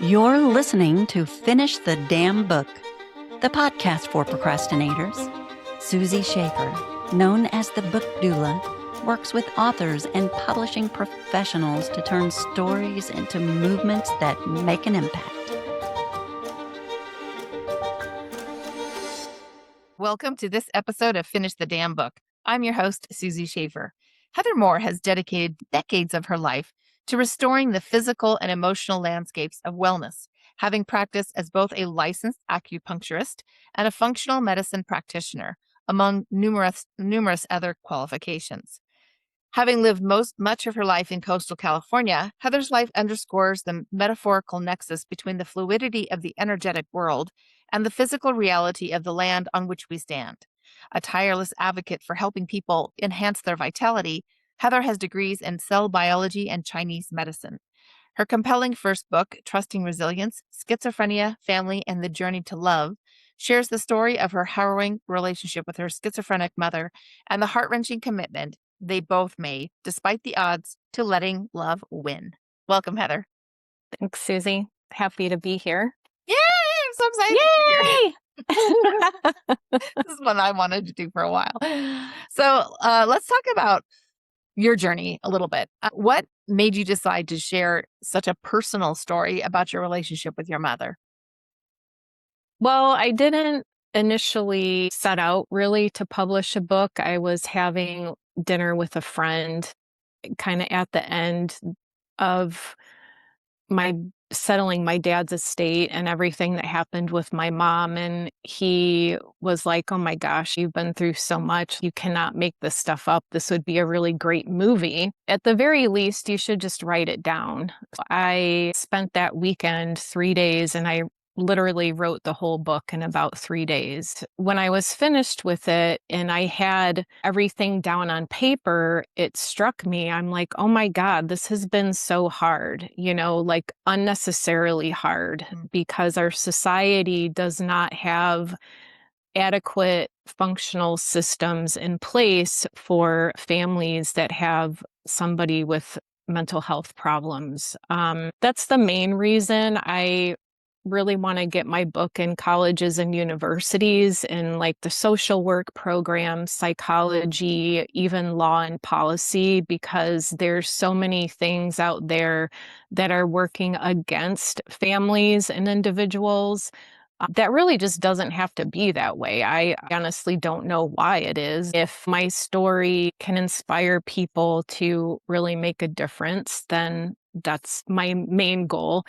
You're listening to Finish the Damn Book, the podcast for procrastinators. Susie Schaefer, known as the Book Doula, works with authors and publishing professionals to turn stories into movements that make an impact. Welcome to this episode of Finish the Damn Book. I'm your host, Susie Schaefer. Heather Moore has dedicated decades of her life to restoring the physical and emotional landscapes of wellness, having practiced as both a licensed acupuncturist and a functional medicine practitioner, among numerous other qualifications. Having lived much of her life in coastal California, Heather's life underscores the metaphorical nexus between the fluidity of the energetic world and the physical reality of the land on which we stand. A tireless advocate for helping people enhance their vitality, Heather has degrees in cell biology and Chinese medicine. Her compelling first book, Trusting Resilience, Schizophrenia, Family, and the Journey to Love, shares the story of her harrowing relationship with her schizophrenic mother and the heart-wrenching commitment they both made, despite the odds, to letting love win. Welcome, Heather. Thanks, Susie. Happy to be here. Yay! I'm so excited. Yay! This is one I wanted to do for a while. So let's talk about your journey a little bit. What made you decide to share such a personal story about your relationship with your mother? Well, I didn't initially set out really to publish a book. I was having dinner with a friend kind of at the end of my settling my dad's estate and everything that happened with my mom. And he was like, "Oh my gosh, you've been through so much. You cannot make this stuff up. This would be a really great movie. At the very least, you should just write it down." I spent that weekend 3 days and I literally wrote the whole book in about 3 days. When I was finished with it and I had everything down on paper, it struck me. I'm like, oh my God, this has been so hard, like unnecessarily hard, because our society does not have adequate functional systems in place for families that have somebody with mental health problems. That's the main reason I really want to get my book in colleges and universities in like the social work program, psychology, even law and policy, because there's so many things out there that are working against families and individuals. That really just doesn't have to be that way. I honestly don't know why it is. If my story can inspire people to really make a difference, then that's my main goal.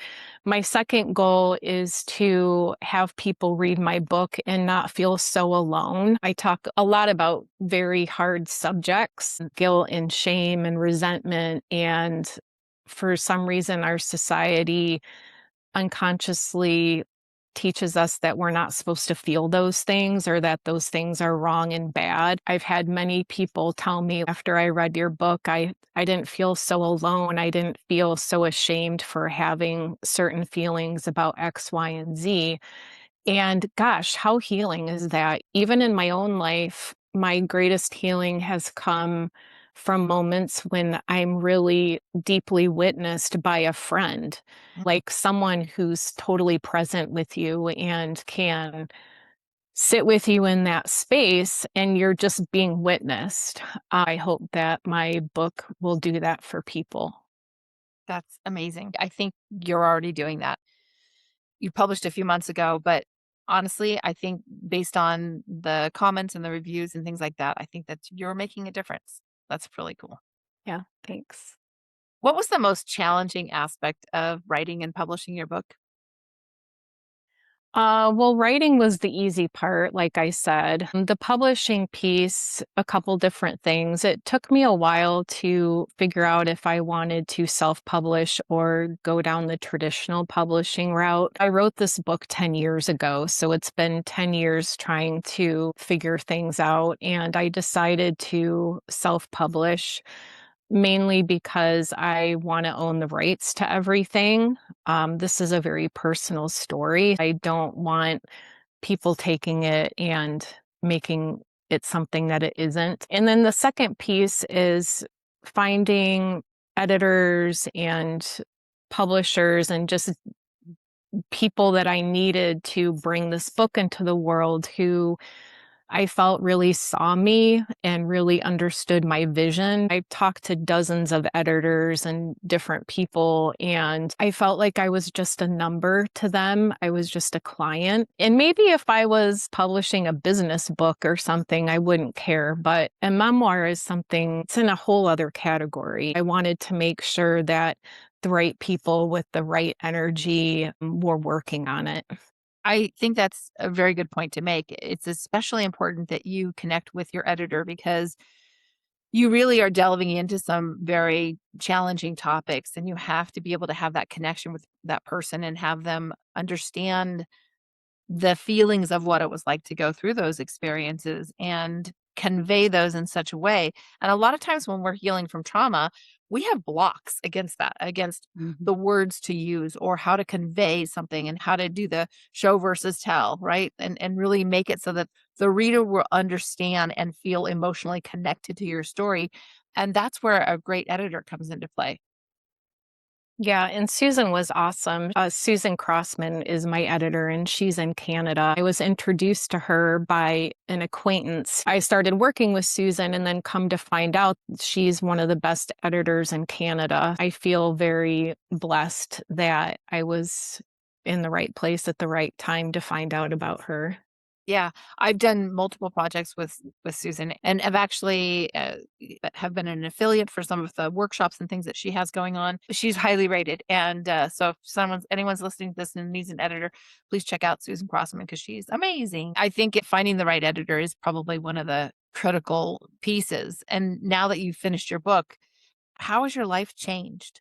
My second goal is to have people read my book and not feel so alone. I talk a lot about very hard subjects, guilt and shame and resentment. And for some reason, our society unconsciously teaches us that we're not supposed to feel those things or that those things are wrong and bad. I've had many people tell me after I read your book, I didn't feel so alone. I didn't feel so ashamed for having certain feelings about X, Y, and Z. And gosh, how healing is that? Even in my own life, my greatest healing has come from moments when I'm really deeply witnessed by a friend, like someone who's totally present with you and can sit with you in that space and you're just being witnessed. I hope that my book will do that for people. That's amazing. I think you're already doing that. You published a few months ago, but honestly, I think based on the comments and the reviews and things like that, I think that you're making a difference. That's really cool. Yeah, thanks. What was the most challenging aspect of writing and publishing your book? Well, writing was the easy part, like I said. The publishing piece, a couple different things. It took me a while to figure out if I wanted to self-publish or go down the traditional publishing route. I wrote this book 10 years ago, so it's been 10 years trying to figure things out, and I decided to self-publish. Mainly because I want to own the rights to everything. This is a very personal story. I don't want people taking it and making it something that it isn't. And then the second piece is finding editors and publishers and just people that I needed to bring this book into the world who I felt really saw me and really understood my vision. I talked to dozens of editors and different people, and I felt like I was just a number to them. I was just a client. And maybe if I was publishing a business book or something, I wouldn't care. But a memoir is something, it's in a whole other category. I wanted to make sure that the right people with the right energy were working on it. I think that's a very good point to make. It's especially important that you connect with your editor because you really are delving into some very challenging topics, and you have to be able to have that connection with that person and have them understand the feelings of what it was like to go through those experiences and convey those in such a way. And a lot of times when we're healing from trauma, we have blocks against that, against Mhm. the words to use or how to convey something and how to do the show versus tell, right? And really make it so that the reader will understand and feel emotionally connected to your story. And that's where a great editor comes into play. Yeah, and Susan was awesome. Susan Crossman is my editor, and she's in Canada. I was introduced to her by an acquaintance. I started working with Susan, and then come to find out she's one of the best editors in Canada. I feel very blessed that I was in the right place at the right time to find out about her. Yeah, I've done multiple projects with Susan, and I've actually have been an affiliate for some of the workshops and things that she has going on. She's highly rated, and so if anyone's listening to this and needs an editor, please check out Susan Crossman because she's amazing. I think finding the right editor is probably one of the critical pieces. And now that you've finished your book, how has your life changed?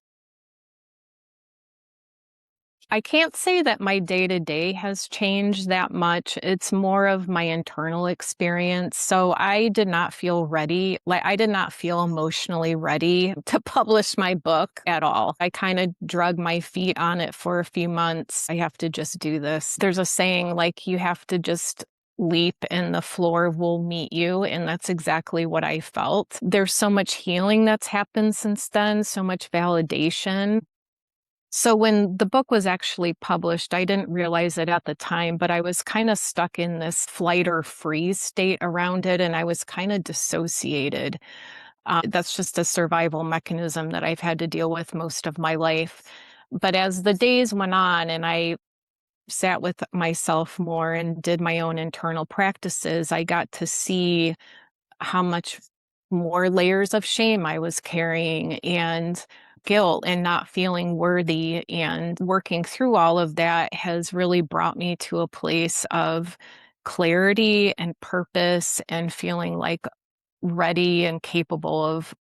I can't say that my day to day has changed that much. It's more of my internal experience. So I did not feel ready. Like, I did not feel emotionally ready to publish my book at all. I kind of drug my feet on it for a few months. I have to just do this. There's a saying, like, you have to just leap and the floor will meet you. And that's exactly what I felt. There's so much healing that's happened since then, so much validation. So when the book was actually published, I didn't realize it at the time, but I was kind of stuck in this flight or freeze state around it, and I was kind of dissociated. That's just a survival mechanism that I've had to deal with most of my life. But as the days went on and I sat with myself more and did my own internal practices, I got to see how much more layers of shame I was carrying and guilt and not feeling worthy. And working through all of that has really brought me to a place of clarity and purpose and feeling like ready and capable of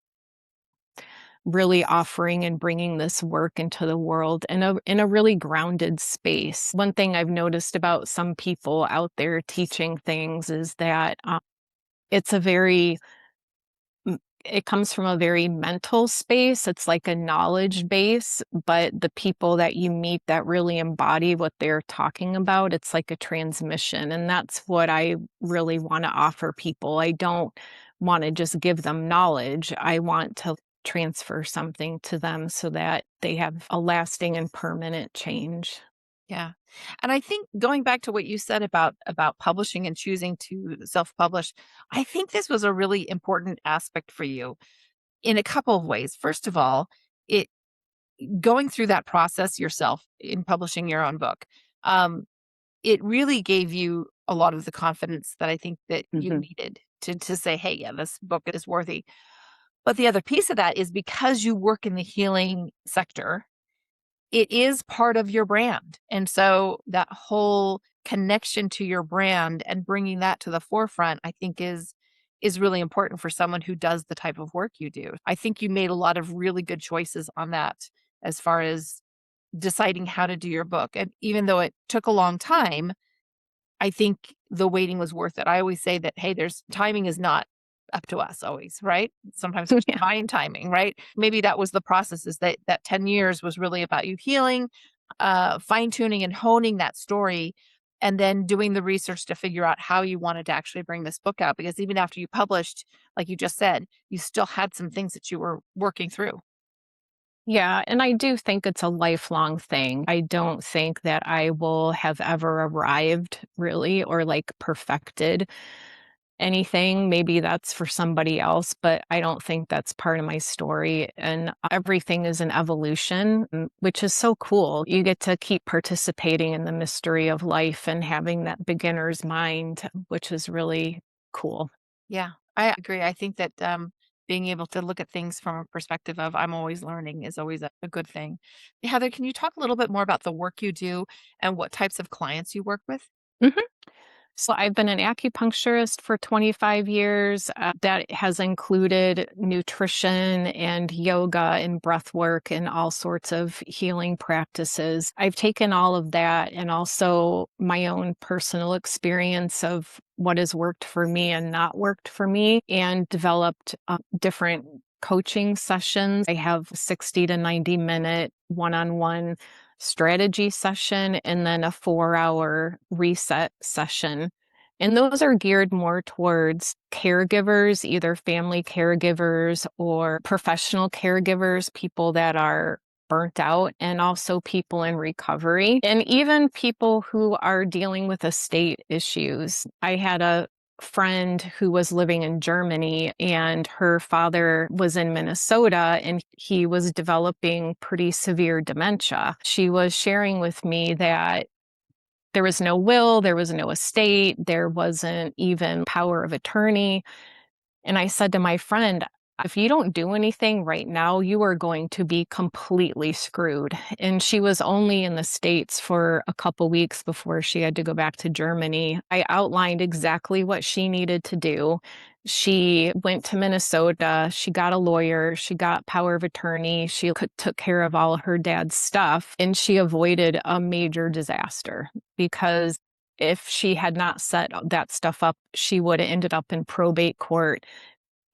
really offering and bringing this work into the world in a really grounded space. One thing I've noticed about some people out there teaching things is that it's a very it comes from a very mental space. It's like a knowledge base, but the people that you meet that really embody what they're talking about, it's like a transmission. And that's what I really want to offer people. I don't want to just give them knowledge. I want to transfer something to them so that they have a lasting and permanent change. Yeah. And I think going back to what you said about publishing and choosing to self-publish, I think this was a really important aspect for you in a couple of ways. First of all, it going through that process yourself in publishing your own book, um, it really gave you a lot of the confidence that I think that you Mhm. needed to say, "Hey, yeah, this book is worthy." But the other piece of that is because you work in the healing sector, it is part of your brand. And so that whole connection to your brand and bringing that to the forefront, I think is really important for someone who does the type of work you do. I think you made a lot of really good choices on that as far as deciding how to do your book. And even though it took a long time, I think the waiting was worth it. I always say that, hey, there's timing is not up to us always, right? Sometimes there's Yeah. divine timing, right? Maybe that was the process is that 10 years was really about you healing, fine tuning and honing that story, and then doing the research to figure out how you wanted to actually bring this book out. Because even after you published, like you just said, you still had some things that you were working through. Yeah, and I do think it's a lifelong thing. I don't think that I will have ever arrived really or like perfected anything. Maybe that's for somebody else, but I don't think that's part of my story. And everything is an evolution, which is so cool. You get to keep participating in the mystery of life and having that beginner's mind, which is really cool. Yeah, I agree. I think that being able to look at things from a perspective of I'm always learning is always a good thing. Heather, can you talk a little bit more about the work you do and what types of clients you work with? Mhm. So I've been an acupuncturist for 25 years. That has included nutrition and yoga and breath work and all sorts of healing practices. I've taken all of that and also my own personal experience of what has worked for me and not worked for me and developed different coaching sessions. I have 60 to 90-minute one-on-one strategy session and then a 4-hour reset session. And those are geared more towards caregivers, either family caregivers or professional caregivers, people that are burnt out, and also people in recovery, and even people who are dealing with estate issues. I had a friend who was living in Germany and her father was in Minnesota and he was developing pretty severe dementia. She was sharing with me that there was no will, there was no estate, there wasn't even power of attorney. And I said to my friend, if you don't do anything right now, you are going to be completely screwed. And she was only in the States for a couple weeks before she had to go back to Germany. I outlined exactly what she needed to do. She went to Minnesota, she got a lawyer, she got power of attorney, took care of all her dad's stuff, and she avoided a major disaster because if she had not set that stuff up, she would have ended up in probate court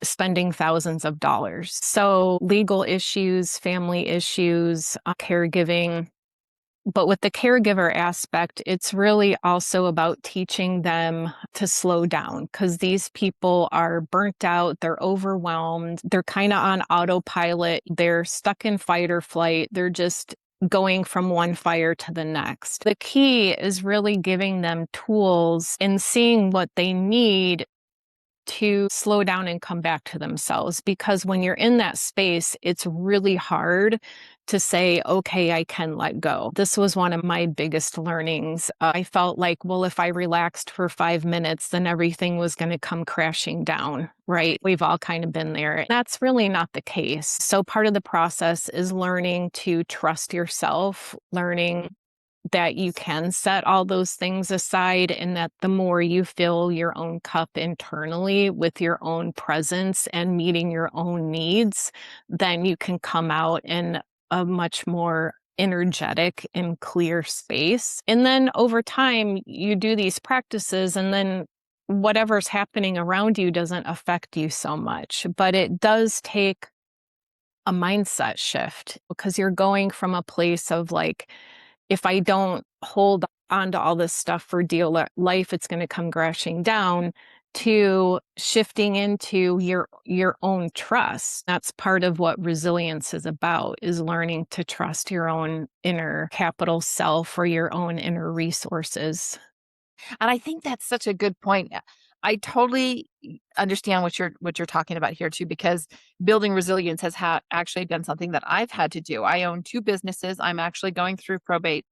spending thousands of dollars. So legal issues, family issues, caregiving. But with the caregiver aspect, it's really also about teaching them to slow down because these people are burnt out, they're overwhelmed, they're kind of on autopilot, they're stuck in fight or flight, they're just going from one fire to the next. The key is really giving them tools and seeing what they need to slow down and come back to themselves. Because when you're in that space, it's really hard to say, okay, I can let go. This was one of my biggest learnings. I felt like, well, if I relaxed for 5 minutes, then everything was going to come crashing down, right? We've all kind of been there. That's really not the case. So part of the process is learning to trust yourself, learning that you can set all those things aside and that the more you fill your own cup internally with your own presence and meeting your own needs, then you can come out in a much more energetic and clear space. And then over time, you do these practices and then whatever's happening around you doesn't affect you so much. But it does take a mindset shift because you're going from a place of like, if I don't hold on to all this stuff for life, it's going to come crashing down to shifting into your own trust. That's part of what resilience is about, is learning to trust your own inner capital self or your own inner resources. And I think that's such a good point. I totally understand what you're talking about here too, because building resilience has actually been something that I've had to do. I own two businesses. I'm actually going through probate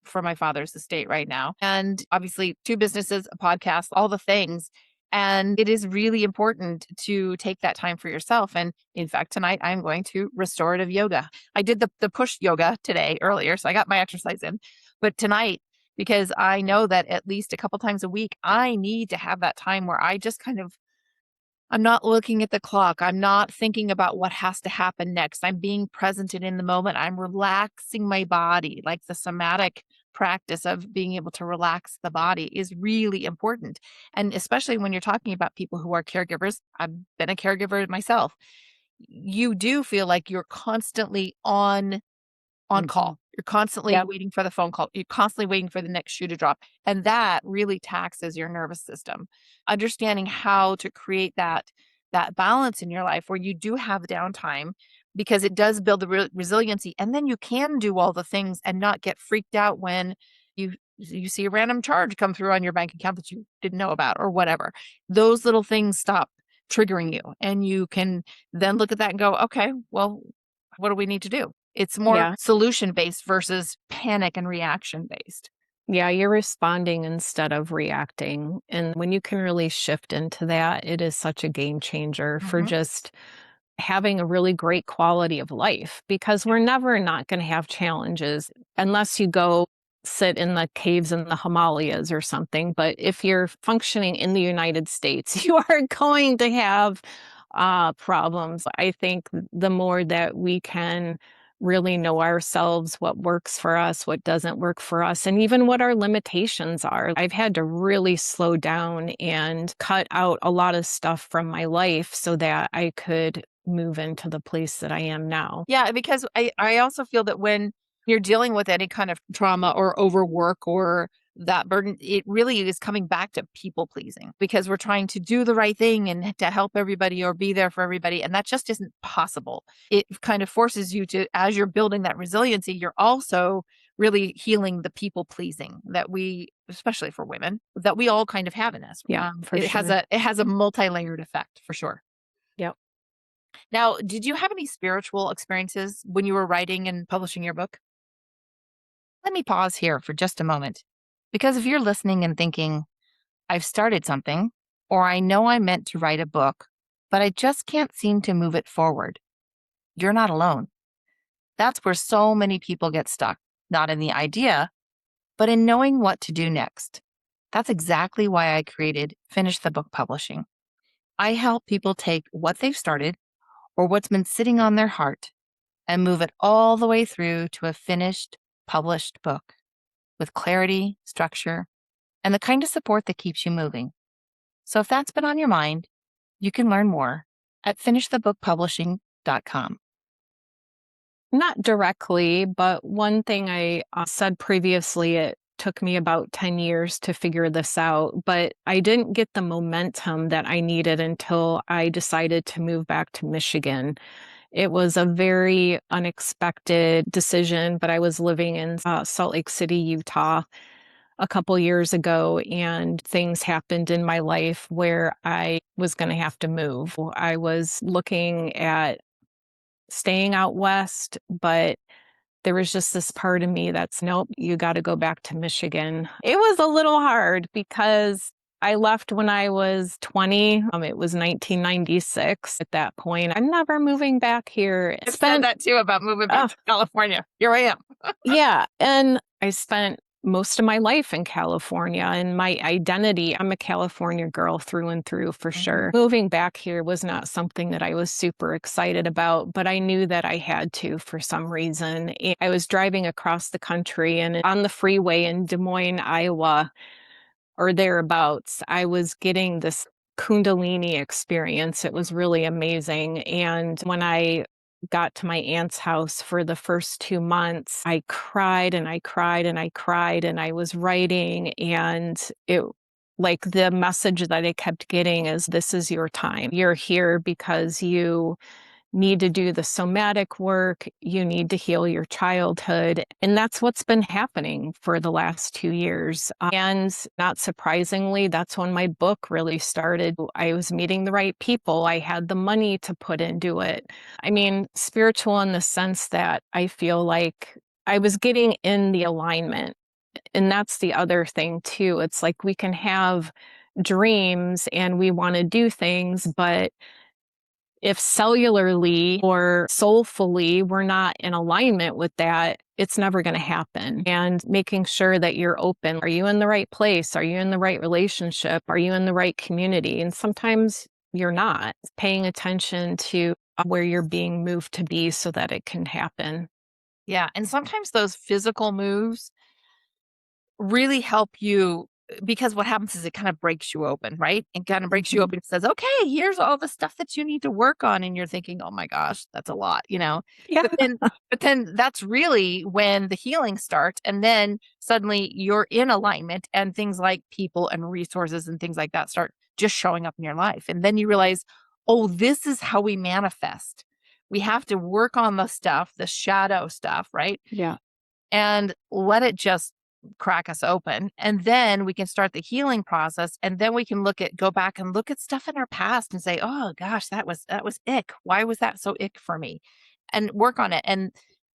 for my father's estate right now, and obviously two businesses, a podcast, all the things. And it is really important to take that time for yourself. And in fact, tonight I'm going to restorative yoga. I did the push yoga today earlier, so I got my exercise in. But tonight, because I know that at least a couple times a week, I need to have that time where I just kind of I'm not looking at the clock. I'm not thinking about what has to happen next. I'm being present and in the moment. I'm relaxing my body. Like the somatic practice of being able to relax the body is really important. And especially when you're talking about people who are caregivers, I've been a caregiver myself. You do feel like you're constantly on Mhm. call. You're constantly Yep. waiting for the phone call. You're constantly waiting for the next shoe to drop. And that really taxes your nervous system. Understanding how to create that balance in your life where you do have downtime, because it does build the resiliency. And then you can do all the things and not get freaked out when you see a random charge come through on your bank account that you didn't know about or whatever. Those little things stop triggering you, and you can then look at that and go, okay, well, what do we need to do? It's more Yeah. solution-based versus panic and reaction-based. Yeah, you're responding instead of reacting. And when you can really shift into that, it is such a game changer for Mhm. just having a really great quality of life, because we're never not going to have challenges unless you go sit in the caves in the Himalayas or something. But if you're functioning in the United States, you are going to have problems. I think the more that we can really know ourselves, what works for us, what doesn't work for us, and even what our limitations are. I've had to really slow down and cut out a lot of stuff from my life so that I could move into the place that I am now. Yeah, because I also feel that when you're dealing with any kind of trauma or overwork or that burden, it really is coming back to people pleasing, because we're trying to do the right thing and to help everybody or be there for everybody. And that just isn't possible. It kind of forces you to, as you're building that resiliency, you're also really healing the people pleasing that we, especially for women, that we all kind of have in us. Yeah, for It sure. has a multi-layered effect for sure. Yep. Now, did you have any spiritual experiences when you were writing and publishing your book? Let me pause here for just a moment, because if you're listening and thinking, I've started something, or I know I meant to write a book, but I just can't seem to move it forward, you're not alone. That's where so many people get stuck, not in the idea, but in knowing what to do next. That's exactly why I created Finish the Book Publishing. I help people take what they've started or what's been sitting on their heart and move it all the way through to a finished, published book with clarity, structure, and the kind of support that keeps you moving. So if that's been on your mind, you can learn more at finishthebookpublishing.com. Not directly, but one thing I said previously, it took me about 10 years to figure this out, but I didn't get the momentum that I needed until I decided to move back to Michigan. It was a very unexpected decision, but I was living in Salt Lake City, Utah a couple years ago, and things happened in my life where I was going to have to move. I was looking at staying out west, but there was just this part of me that's, nope, you got to go back to Michigan. It was a little hard because I left when I was 20. It was 1996 at that point. I'm never moving back here. I've said that too about moving back to California. Here I am. Yeah. And I spent most of my life in California, and my identity, I'm a California girl through and through for sure. Moving back here was not something that I was super excited about, but I knew that I had to for some reason. And I was driving across the country, and on the freeway in Des Moines, Iowa, or thereabouts, I was getting this Kundalini experience. It was really amazing. And when I got to my aunt's house for the first 2 months, I cried and I cried and I cried, and I was writing, and it, like, the message that I kept getting is, this is your time. You're here because you need to do the somatic work. You need to heal your childhood. And that's what's been happening for the last 2 years. And not surprisingly, that's when my book really started. I was meeting the right people. I had the money to put into it. I mean, spiritual in the sense that I feel like I was getting in the alignment. And that's the other thing too. It's like we can have dreams and we want to do things, but if cellularly or soulfully we're not in alignment with that, it's never going to happen. And making sure that you're open. Are you in the right place? Are you in the right relationship? Are you in the right community? And sometimes you're not. Paying attention to where you're being moved to be so that it can happen. Yeah. And sometimes those physical moves really help you, because what happens is it kind of breaks you open, right? It kind of breaks you open. It says, okay, here's all the stuff that you need to work on. And you're thinking, oh my gosh, that's a lot, Yeah. But then that's really when the healing starts. And then suddenly you're in alignment, and things like people and resources and things like that start just showing up in your life. And then you realize, oh, this is how we manifest. We have to work on the stuff, the shadow stuff, right? Yeah. And let it just crack us open. And then we can start the healing process. And then we can go back and look at stuff in our past and say, oh gosh, that was ick. Why was that so ick for me? And work on it. And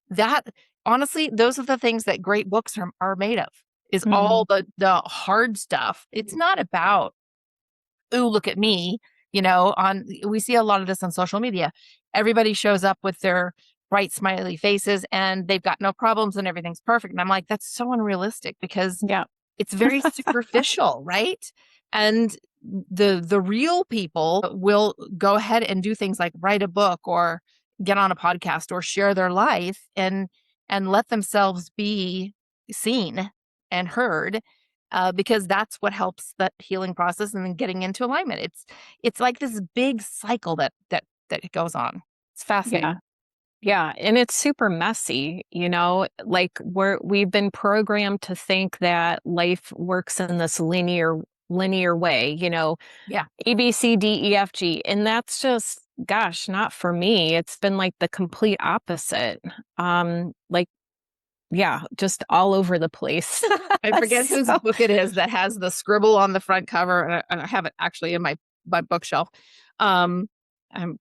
that, honestly, those are the things that great books are made of, is all the hard stuff. It's not about, ooh, look at me. We see a lot of this on social media. Everybody shows up with their bright, smiley faces and they've got no problems and everything's perfect. And I'm like, that's so unrealistic, because it's very superficial, right? And the real people will go ahead and do things like write a book or get on a podcast or share their life and let themselves be seen and heard, because that's what helps that healing process and then getting into alignment. It's like this big cycle that goes on. It's fascinating. Yeah. Yeah. And it's super messy, like we've been programmed to think that life works in this linear way, Yeah. A, B, C, D, E, F, G. And that's just, gosh, not for me. It's been like the complete opposite. Like, yeah, just all over the place. I forget whose book it is that has the scribble on the front cover. And I have it actually in my bookshelf. I'm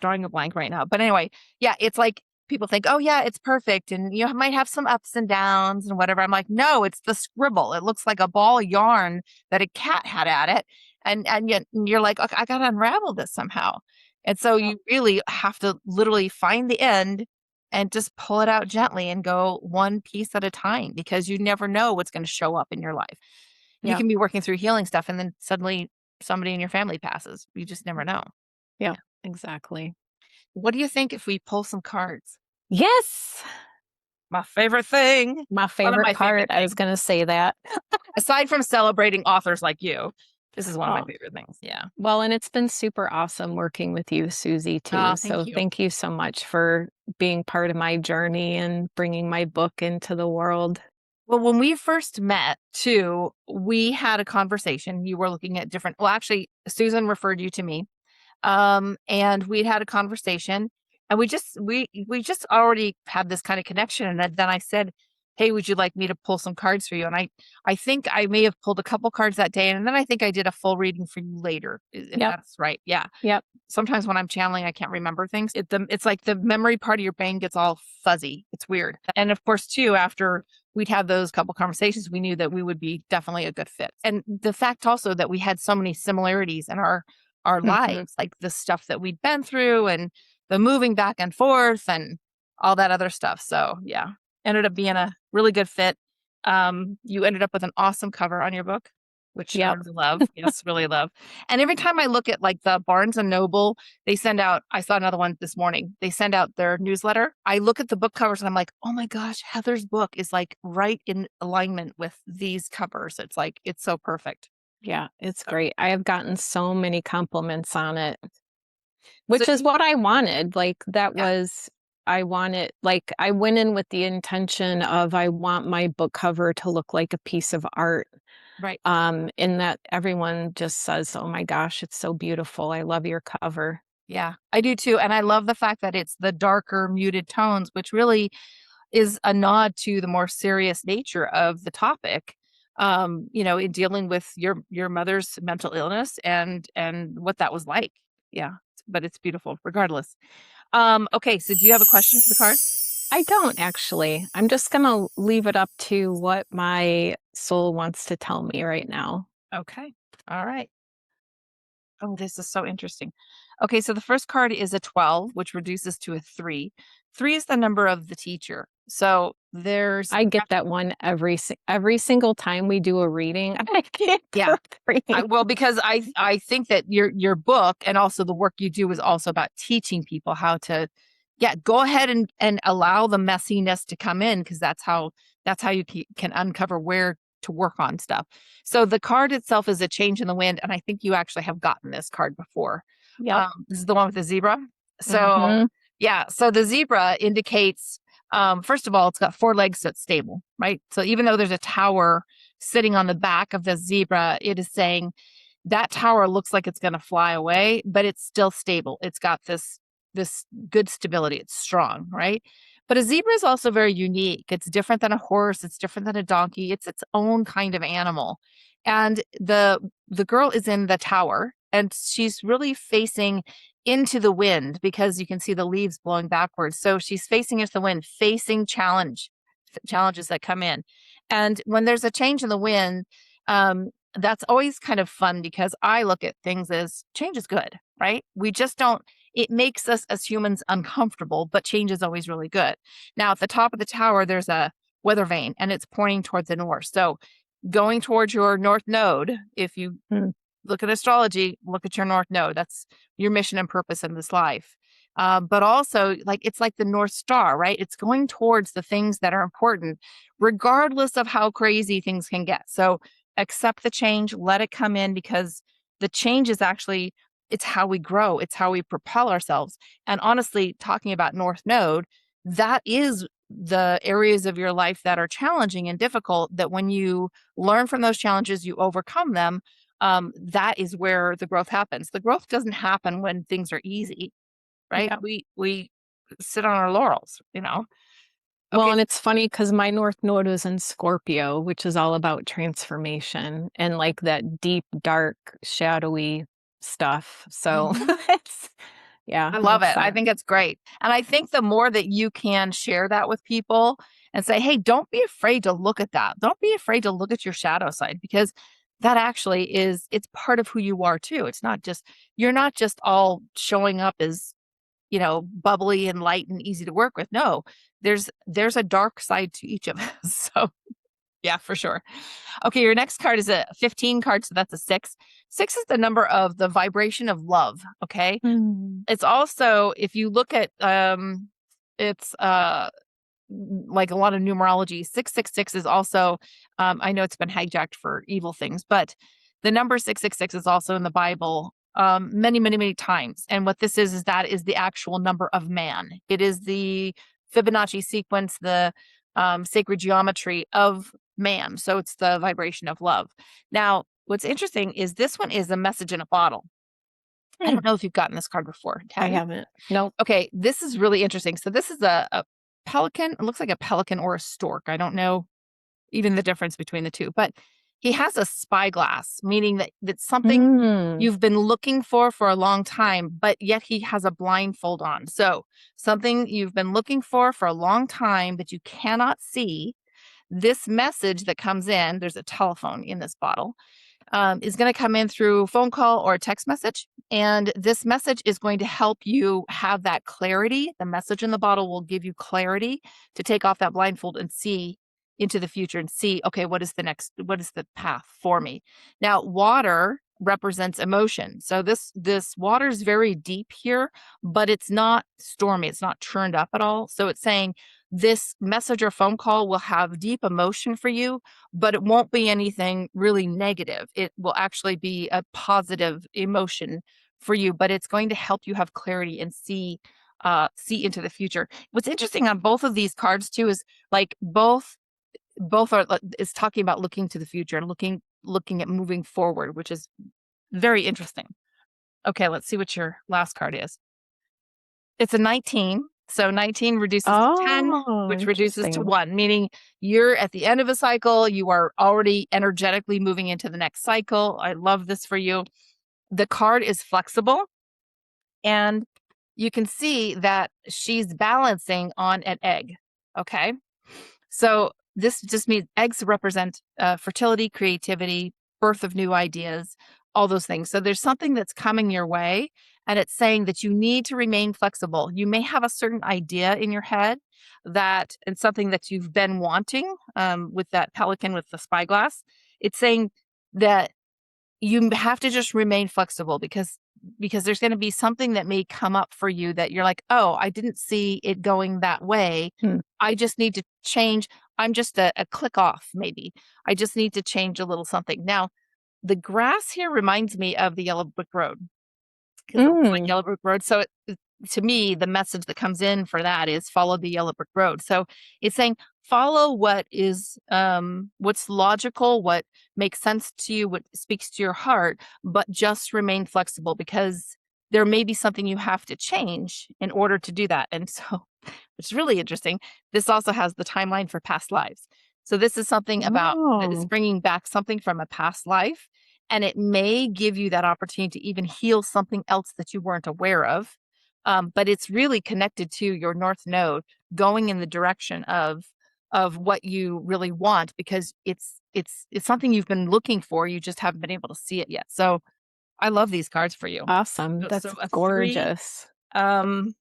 drawing a blank right now. But anyway, yeah, it's like people think, oh yeah, it's perfect. And you might have some ups and downs and whatever. I'm like, no, it's the scribble. It looks like a ball of yarn that a cat had at it. And yet you're like, okay, I got to unravel this somehow. And so you really have to literally find the end and just pull it out gently and go one piece at a time, because you never know what's going to show up in your life. You can be working through healing stuff and then suddenly somebody in your family passes. You just never know. Yeah, exactly. What do you think if we pull some cards? Yes. My favorite thing. My favorite part. I was going to say that. Aside from celebrating authors like you, this is one of my favorite things. Yeah. Well, and it's been super awesome working with you, Susie, too. Thank you so much for being part of my journey and bringing my book into the world. Well, when we first met, too, we had a conversation. You were looking at different, well, actually, Susan referred you to me. And we'd had a conversation, and we just already had this kind of connection. And then I said, hey, would you like me to pull some cards for you? And I think I may have pulled a couple cards that day. And then I think I did a full reading for you later, if that's right. Yeah. Yep. Sometimes when I'm channeling, I can't remember things. It's like the memory part of your brain gets all fuzzy. It's weird. And of course, too, after we'd had those couple conversations, we knew that we would be definitely a good fit. And the fact also that we had so many similarities in our lives, like the stuff that we'd been through and the moving back and forth and all that other stuff. So yeah, ended up being a really good fit. You ended up with an awesome cover on your book, which I really love. Yes, really love. And every time I look at like the Barnes and Noble, they send out, I saw another one this morning, they send out their newsletter. I look at the book covers and I'm like, oh my gosh, Heather's book is like right in alignment with these covers. It's like, it's so perfect. Yeah, it's great. I have gotten so many compliments on it, which is what I wanted. Like I wanted, like I went in with the intention of, I want my book cover to look like a piece of art. Right. In that everyone just says, oh my gosh, it's so beautiful. I love your cover. Yeah, I do too. And I love the fact that it's the darker muted tones, which really is a nod to the more serious nature of the topic. In dealing with your mother's mental illness and what that was like. Yeah, but it's beautiful regardless. Okay, so do you have a question for the card? I don't actually. I'm just going to leave it up to what my soul wants to tell me right now. Okay. All right. Oh, this is so interesting. Okay, so the first card is a 12, which reduces to a 3. 3 is the number of the teacher. So I get that one every single time we do a reading. I get 3. Well, because I think that your book and also the work you do is also about teaching people how to, go ahead and allow the messiness to come in, because that's how you can uncover where to work on stuff. So the card itself is a change in the wind, and I think you actually have gotten this card before. Yeah, this is the one with the zebra. So so the zebra indicates, first of all, it's got 4 legs, so it's stable, right? So even though there's a tower sitting on the back of the zebra, it is saying that tower looks like it's going to fly away, but it's still stable. It's got this this good stability. It's strong, right? But a zebra is also very unique. It's different than a horse. It's different than a donkey. It's its own kind of animal. And the girl is in the tower, and she's really facing into the wind because you can see the leaves blowing backwards. So she's facing into the wind, facing challenges that come in. And when there's a change in the wind, that's always kind of fun because I look at things as change is good, right? We just don't, it makes us as humans uncomfortable, but change is always really good. Now, at the top of the tower, there's a weather vane and it's pointing towards the north. So going towards your north node, if you look at astrology, look at your north node. That's your mission and purpose in this life. But also, like, it's like the North Star, right? It's going towards the things that are important, regardless of how crazy things can get. So accept the change, let it come in, because the change is actually, it's how we grow, it's how we propel ourselves. And honestly, talking about North Node, that is the areas of your life that are challenging and difficult, that when you learn from those challenges, you overcome them. That is where the growth happens. The growth doesn't happen when things are easy, right? Yeah. We sit on our laurels, Well, Okay. and it's funny because my North Node is in Scorpio, which is all about transformation and like that deep, dark, shadowy stuff. So Mhm. it's, yeah, I love it. I it's think it's great. And I think the more that you can share that with people and say, hey, don't be afraid to look at that. Don't be afraid to look at your shadow side, because that actually is, it's part of who you are too. It's not just, you're not just all showing up as, bubbly and light and easy to work with. No, there's a dark side to each of us. So yeah, for sure. Okay, your next card is a 15 card, so that's a 6. 6 is the number of the vibration of love, okay? Mm. It's also, if you look at it's like a lot of numerology, 666 is also I know it's been hijacked for evil things, but the number 666 is also in the Bible many, many, many times. And what this is that is the actual number of man. It is the Fibonacci sequence, the sacred geometry of man. So it's the vibration of love. Now, what's interesting is this one is a message in a bottle. I Mm. don't know if you've gotten this card before. I Have you? haven't. Nope. Okay, this is really interesting. So this is a pelican. It looks like a pelican or a stork. I don't know even the difference between the two, but he has a spyglass, meaning that that's something Mm. you've been looking for a long time, but yet he has a blindfold on. So something you've been looking for a long time, but you cannot see. This message that comes in, there's a telephone in this bottle, is going to come in through phone call or text message. And this message is going to help you have that clarity. The message in the bottle will give you clarity to take off that blindfold and see into the future and see, okay, what is the path for me? Now, water represents emotion. So this water is very deep here, but it's not stormy. It's not churned up at all. So it's saying this message or phone call will have deep emotion for you, but it won't be anything really negative. It will actually be a positive emotion for you, but it's going to help you have clarity and see into the future. What's interesting on both of these cards too is like both are is talking about looking to the future and looking at moving forward, which is very interesting. Okay, let's see what your last card is. It's a 19. So 19 reduces to 10, Oh, which reduces to interesting. 1, meaning you're at the end of a cycle. You are already energetically moving into the next cycle. I love this for you. The card is flexible, and you can see that she's balancing on an egg. Okay. So this just means eggs represent fertility, creativity, birth of new ideas, all those things. So there's something that's coming your way, and it's saying that you need to remain flexible. You may have a certain idea in your head and something that you've been wanting with that pelican with the spyglass. It's saying that you have to just remain flexible because there's going to be something that may come up for you that you're like, oh, I didn't see it going that way. Hmm. I just need to change. I'm just a click off, maybe. I just need to change a little something. Now, the grass here reminds me of the Yellow Brick Road, because it looks like Mm. Yellow Brick Road. So to me, the message that comes in for that is follow the Yellow Brick Road. So it's saying follow what is what's logical, what makes sense to you, what speaks to your heart, but just remain flexible, because there may be something you have to change in order to do that. And so, which is really interesting, this also has the timeline for past lives. So this is something about that is Oh, bringing back something from a past life, and it may give you that opportunity to even heal something else that you weren't aware of. But it's really connected to your north node, going in the direction of what you really want, because it's something you've been looking for. You just haven't been able to see it yet. So I love these cards for you. awesome. So That's a 3, gorgeous. um,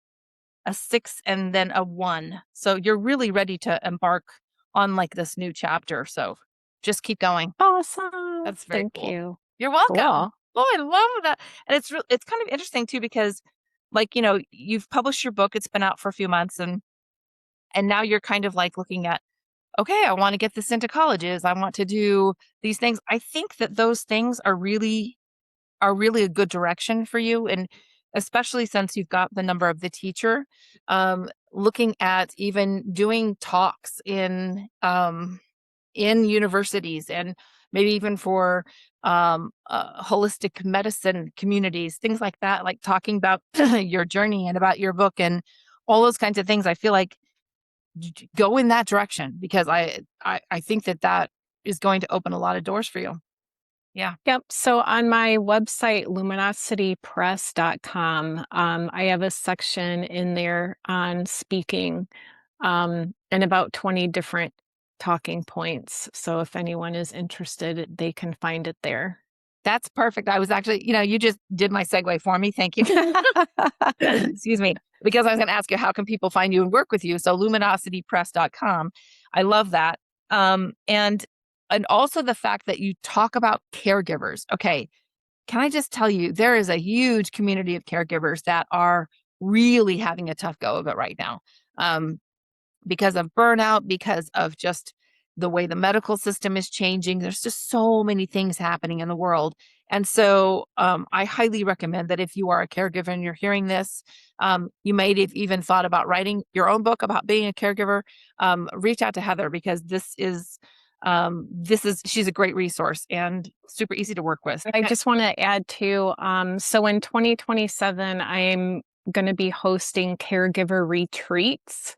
a 6, and then a 1. So you're really ready to embark on like this new chapter. So just keep going. Awesome. That's very Thank cool. you. You're welcome. Cool. Oh, I love that. And it's kind of interesting too, because like, you've published your book, it's been out for a few months, and now you're kind of like looking at, okay, I want to get this into colleges. I want to do these things. I think that those things are really a good direction for you. And especially since you've got the number of the teacher, looking at even doing talks in universities, and maybe even for holistic medicine communities, things like that, like talking about your journey and about your book and all those kinds of things. I feel like go in that direction, because I think that is going to open a lot of doors for you. Yeah. Yep. So on my website, luminositypress.com, I have a section in there on speaking, and about 20 different talking points. So if anyone is interested, they can find it there. That's perfect. I was actually, you just did my segue for me. Thank you. Excuse me. Because I was going to ask you, how can people find you and work with you? So luminositypress.com. I love that. And also the fact that you talk about caregivers. Okay. Can I just tell you, there is a huge community of caregivers that are really having a tough go of it right now. Because of burnout, because of just the way the medical system is changing. There's just so many things happening in the world. And so I highly recommend that if you are a caregiver and you're hearing this, you may have even thought about writing your own book about being a caregiver. Reach out to Heather, because she's a great resource and super easy to work with. I just want to add too, so in 2027, I'm going to be hosting caregiver retreats.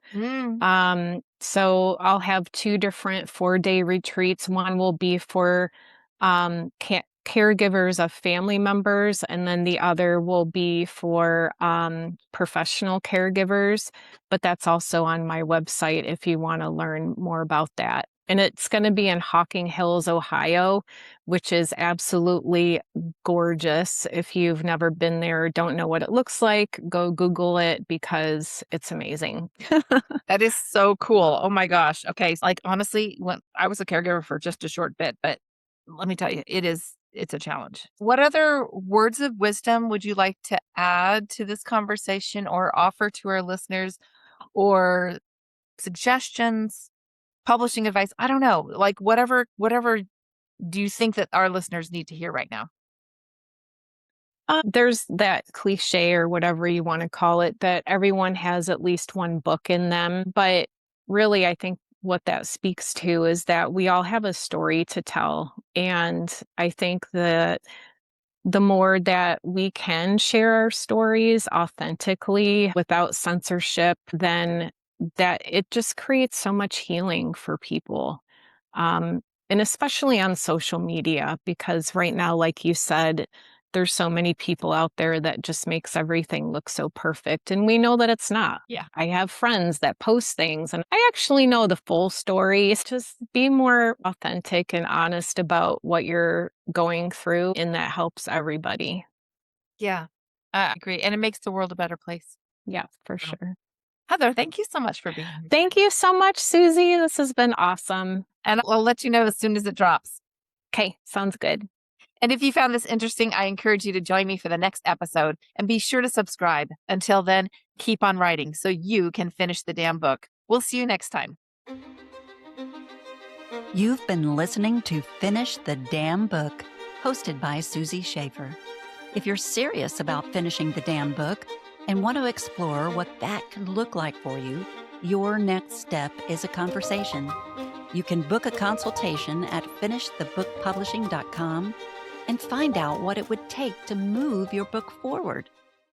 So I'll have 2 different 4-day retreats. One will be for caregivers of family members, and then the other will be for professional caregivers. But that's also on my website if you want to learn more about that. And it's going to be in Hocking Hills, Ohio, which is absolutely gorgeous. If you've never been there or don't know what it looks like, go Google it, because it's amazing. That is so cool. Oh my gosh. Okay. Like honestly, when I was a caregiver for just a short bit, but let me tell you, it's a challenge. What other words of wisdom would you like to add to this conversation or offer to our listeners, or suggestions, publishing advice? I don't know. Like whatever do you think that our listeners need to hear right now? There's that cliche, or whatever you want to call it, that everyone has at least one book in them. But really, I think what that speaks to is that we all have a story to tell. And I think that the more that we can share our stories authentically without censorship, then that it just creates so much healing for people. Um, and especially on social media, because right now, like you said, there's so many people out there that just makes everything look so perfect. And we know that it's not. Yeah. I have friends that post things and I actually know the full story. It's just be more authentic and honest about what you're going through, and that helps everybody. Yeah. I agree. And it makes the world a better place. Yeah, for So, sure. Heather, thank you so much for being here. Thank you so much, Susie. This has been awesome. And I'll let you know as soon as it drops. Okay, sounds good. And if you found this interesting, I encourage you to join me for the next episode, and be sure to subscribe. Until then, keep on writing so you can finish the damn book. We'll see you next time. You've been listening to Finish the Damn Book, hosted by Susie Schaefer. If you're serious about finishing the damn book and want to explore what that could look like for you, your next step is a conversation. You can book a consultation at finishthebookpublishing.com and find out what it would take to move your book forward.